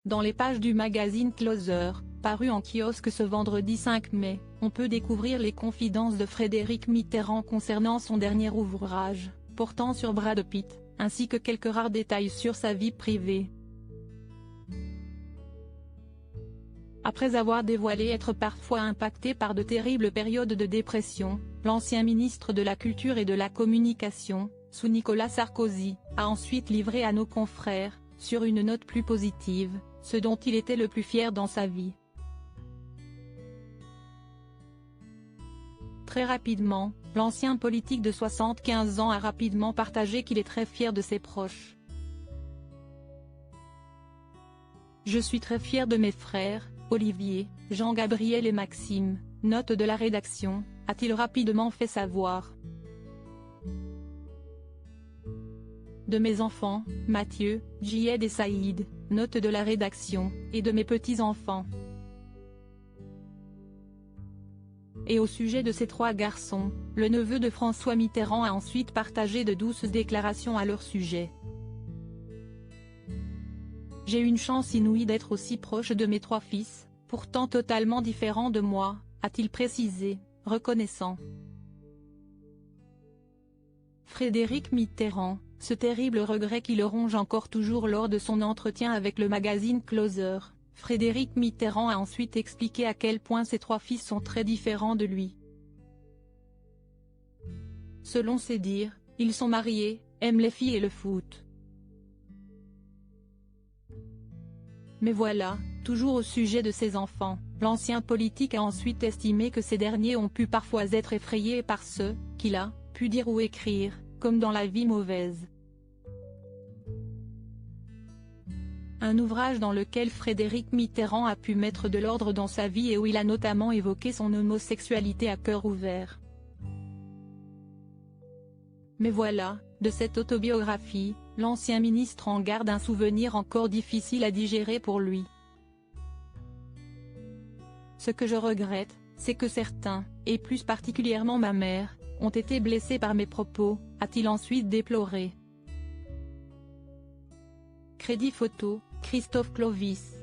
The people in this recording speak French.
Dans les pages du magazine Closer, paru en kiosque ce vendredi 5 mai, on peut découvrir les confidences de Frédéric Mitterrand concernant son dernier ouvrage, portant sur Brad Pitt, ainsi que quelques rares détails sur sa vie privée. Après avoir dévoilé être parfois impacté par de terribles périodes de dépression, l'ancien ministre de la Culture et de la Communication, sous Nicolas Sarkozy, a ensuite livré à nos confrères, sur une note plus positive, ce dont il était le plus fier dans sa vie. Très rapidement, l'ancien politique de 75 ans a rapidement partagé qu'il est très fier de ses proches. « Je suis très fier de mes frères, Olivier, Jean-Gabriel et Maxime, note de la rédaction », a-t-il rapidement fait savoir. De mes enfants, Mathieu, Djihad et Saïd, note de la rédaction, et de mes petits-enfants. Et au sujet de ces trois garçons, le neveu de François Mitterrand a ensuite partagé de douces déclarations à leur sujet. « J'ai une chance inouïe d'être aussi proche de mes trois fils, pourtant totalement différents de moi », a-t-il précisé, reconnaissant. Frédéric Mitterrand, ce terrible regret qui le ronge encore toujours lors de son entretien avec le magazine Closer, Frédéric Mitterrand a ensuite expliqué à quel point ses trois fils sont très différents de lui. Selon ses dires, ils sont mariés, aiment les filles et le foot. Mais voilà, toujours au sujet de ses enfants, l'ancien politique a ensuite estimé que ces derniers ont pu parfois être effrayés par ce qu'il a pu dire ou écrire, comme dans la vie mauvaise. Un ouvrage dans lequel Frédéric Mitterrand a pu mettre de l'ordre dans sa vie et où il a notamment évoqué son homosexualité à cœur ouvert. Mais voilà, de cette autobiographie, l'ancien ministre en garde un souvenir encore difficile à digérer pour lui. Ce que je regrette, c'est que certains, et plus particulièrement ma mère, ont été blessés par mes propos, a-t-il ensuite déploré. Crédit photo, Christophe Clovis.